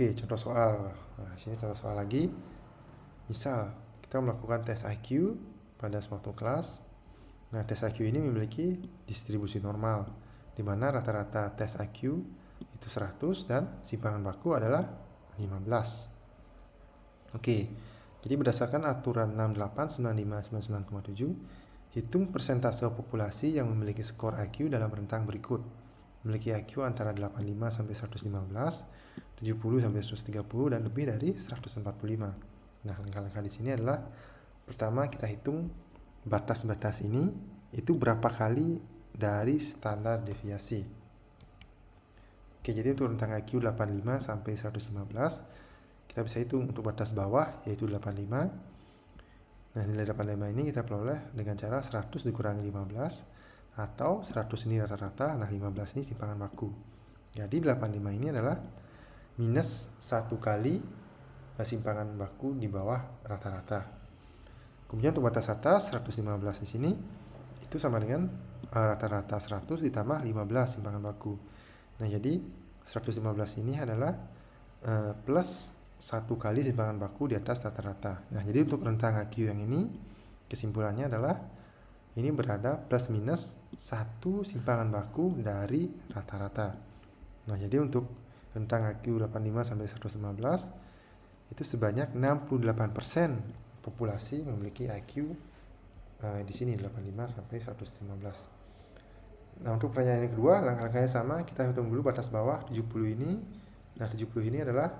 Oke, contoh soal. Nah, sini contoh soal lagi. Misal, kita melakukan tes IQ pada suatu kelas. Nah, tes IQ ini memiliki distribusi normal, di mana rata-rata tes IQ itu 100 dan simpangan baku adalah 15. Oke, jadi berdasarkan aturan 689599,7, hitung persentase populasi yang memiliki skor IQ dalam rentang berikut. Memiliki IQ antara 85 sampai 115, 70 sampai 130 dan lebih dari 145. Nah, langkah-langkah di sini adalah pertama kita hitung batas-batas ini itu berapa kali dari standar deviasi. Oke, jadi untuk rentang IQ 85 sampai 115, kita bisa hitung untuk batas bawah yaitu 85. Nah, nilai 85 ini kita peroleh dengan cara 100 dikurangi 15 atau 100 ini rata-rata, nah 15 ini simpangan baku. Jadi 85 ini adalah minus 1 kali simpangan baku di bawah rata-rata. Kemudian untuk batas atas 115 di sini itu sama dengan rata-rata 100 ditambah 15 simpangan baku. Nah, jadi 115 ini adalah plus 1 kali simpangan baku di atas rata-rata. Nah, jadi untuk rentang IQ yang ini kesimpulannya adalah ini berada plus minus 1 simpangan baku dari rata-rata. Nah, jadi untuk rentang IQ 85 sampai 115 itu sebanyak 68% populasi memiliki IQ di sini 85 sampai 115. Nah, untuk pertanyaan yang kedua, langkah-langkahnya sama, kita hitung dulu batas bawah 70 ini. Nah, 70 ini adalah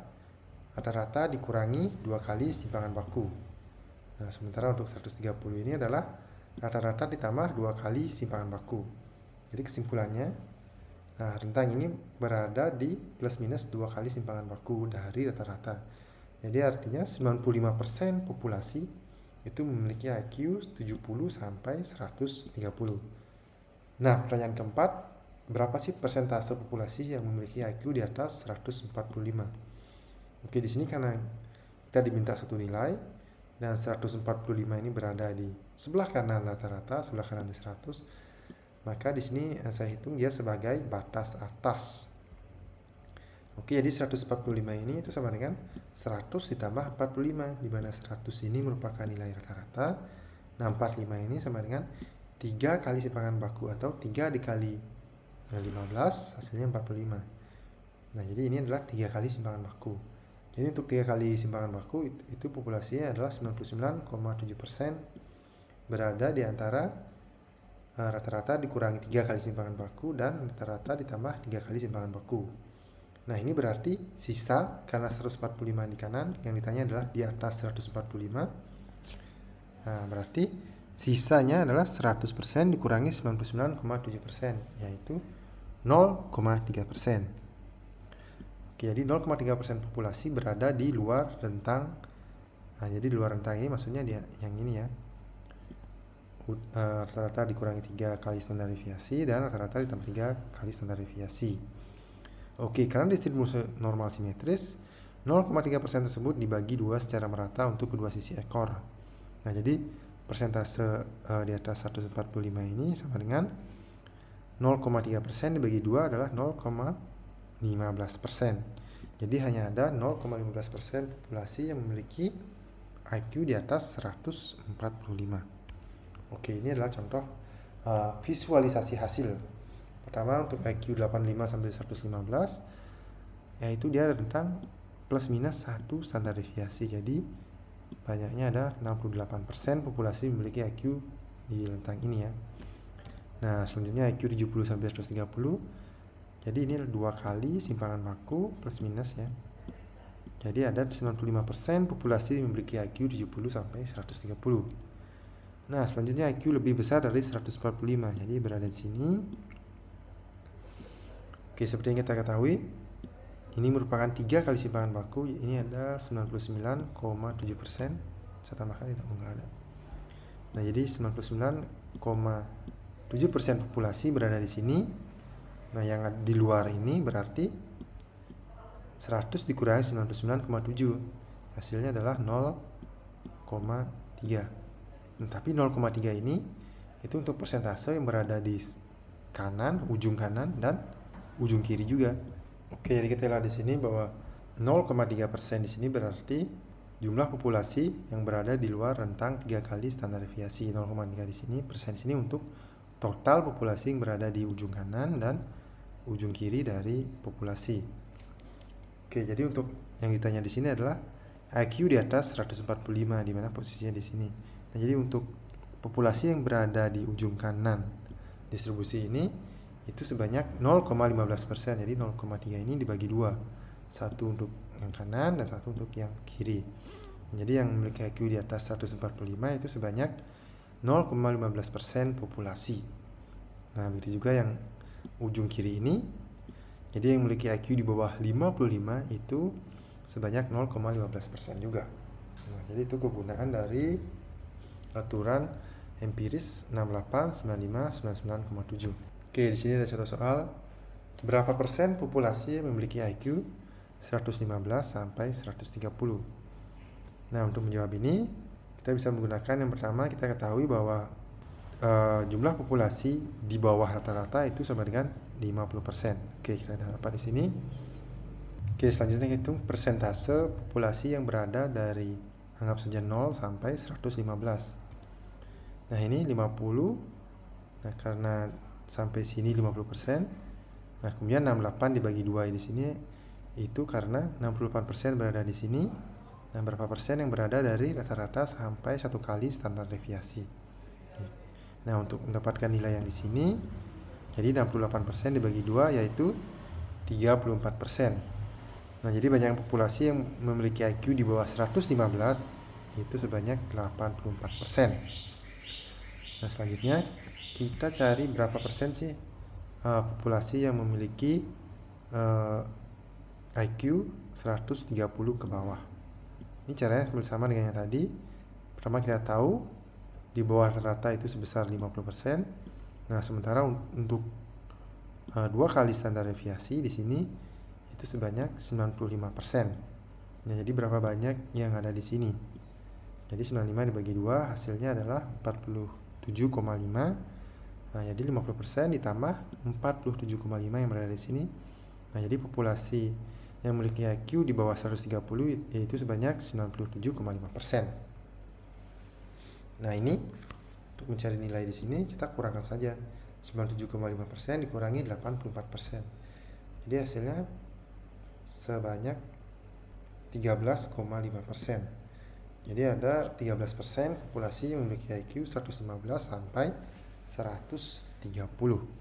rata-rata dikurangi 2 kali simpangan baku. Nah, sementara untuk 130 ini adalah rata-rata ditambah 2 kali simpangan baku. Jadi kesimpulannya, nah rentang ini berada di plus minus 2 kali simpangan baku dari rata-rata. Jadi artinya 95% populasi itu memiliki IQ 70 sampai 130. Nah, pertanyaan keempat, berapa sih persentase populasi yang memiliki IQ di atas 145? Oke, di sini karena kita diminta satu nilai dan 145 ini berada di sebelah kanan rata-rata, sebelah kanan di 100, maka di sini saya hitung dia sebagai batas atas. Oke, jadi 145 ini itu sama dengan 100 ditambah 45, di mana 100 ini merupakan nilai rata-rata. Nah, 45 ini sama dengan 3 kali simpangan baku atau 3 dikali 15 hasilnya 45. Nah, jadi ini adalah 3 kali simpangan baku. Jadi untuk 3 kali simpangan baku itu populasinya adalah 99,7% berada di antara rata-rata dikurangi 3 kali simpangan baku dan rata-rata ditambah 3 kali simpangan baku. Nah, ini berarti sisa karena 145 di kanan, yang ditanya adalah di atas 145. Nah, berarti sisanya adalah 100% dikurangi 99,7%, yaitu 0,3%. Oke, jadi 0,3% populasi berada di luar rentang. Nah, jadi di luar rentang ini maksudnya dia yang ini ya. Rata-rata dikurangi 3 kali standar deviasi dan rata-rata ditambah 3 kali standar deviasi. Oke, karena distribusi normal simetris, 0,3% tersebut dibagi 2 secara merata untuk kedua sisi ekor. Nah, jadi persentase di atas 145 ini sama dengan 0,3% dibagi 2 adalah 0,15%. Jadi hanya ada 0,15% populasi yang memiliki IQ di atas 145. Oke, ini adalah contoh visualisasi hasil. Pertama untuk IQ 85 sampai 115, yaitu dia rentang plus minus 1 standar deviasi. Jadi banyaknya ada 68% populasi memiliki IQ di rentang ini ya. Nah, selanjutnya IQ 70 sampai 130. Jadi ini 2 kali simpangan baku plus minus ya. Jadi ada 95% populasi memiliki IQ 70 sampai 130. Nah, selanjutnya IQ lebih besar dari 145. Jadi berada di sini. Oke, seperti yang kita ketahui, ini merupakan 3 kali simpangan baku. Ini ada 99,7%. Saya tambahkan tidak ada. Nah, jadi 99,7% populasi berada di sini. Nah, yang di luar ini berarti 100 dikurangi 99,7. Hasilnya adalah 0,3. Nah, tapi 0,3 ini itu untuk persentase yang berada di kanan, ujung kanan dan ujung kiri juga. Oke, jadi kita lihat di sini bahwa 0,3% di sini berarti jumlah populasi yang berada di luar rentang 3 kali standar deviasi. 0,3 di sini, persen di sini untuk total populasi yang berada di ujung kanan dan ujung kiri dari populasi. Oke, jadi untuk yang ditanya di sini adalah IQ di atas 145, di mana posisinya di sini. Nah, jadi untuk populasi yang berada di ujung kanan distribusi ini itu sebanyak 0,15%. Jadi 0,3 ini dibagi dua, satu untuk yang kanan dan satu untuk yang kiri. Jadi yang memiliki IQ di atas 145 itu sebanyak 0,15% populasi. Nah, begitu juga yang ujung kiri ini. Jadi yang memiliki IQ di bawah 55 itu sebanyak 0,15% juga. Nah, jadi itu kegunaan dari aturan empiris 68, 95, 99,7. Oke, di sini ada satu soal. Berapa persen populasi yang memiliki IQ 115 sampai 130? Nah, untuk menjawab ini, kita bisa menggunakan yang pertama, kita ketahui bahwa jumlah populasi di bawah rata-rata itu sama dengan 50%. Oke, kita dapat di sini. Oke, selanjutnya hitung persentase populasi yang berada dari anggap saja 0 sampai 115. Nah, ini 50. Nah, karena sampai sini 50%. Nah, kemudian 68 dibagi 2 di sini itu karena 68% berada di sini. Nah, berapa persen yang berada dari rata-rata sampai 1 kali standar deviasi. Nah, untuk mendapatkan nilai yang di sini, jadi 68% dibagi 2 yaitu 34%. Nah, jadi banyak populasi yang memiliki IQ di bawah 115 itu sebanyak 84%. Nah, selanjutnya kita cari berapa persen sih populasi yang memiliki IQ 130 ke bawah. Ini caranya sama dengan yang tadi. Pertama, kita tahu di bawah rata-rata itu sebesar 50%. Nah, sementara untuk 2 kali standar deviasi di sini itu sebanyak 95%. Nah, jadi berapa banyak yang ada di sini? Jadi 95 dibagi 2 hasilnya adalah 47,5. Nah, jadi 50% ditambah 47,5 yang berada di sini. Nah, jadi populasi yang memiliki IQ di bawah 130 yaitu sebanyak 97,5%. Nah, ini untuk mencari nilai di sini kita kurangkan saja 97,5% dikurangi 84%. Jadi hasilnya sebanyak 13,5%. Jadi ada 13% populasi yang memiliki IQ 115 sampai 130.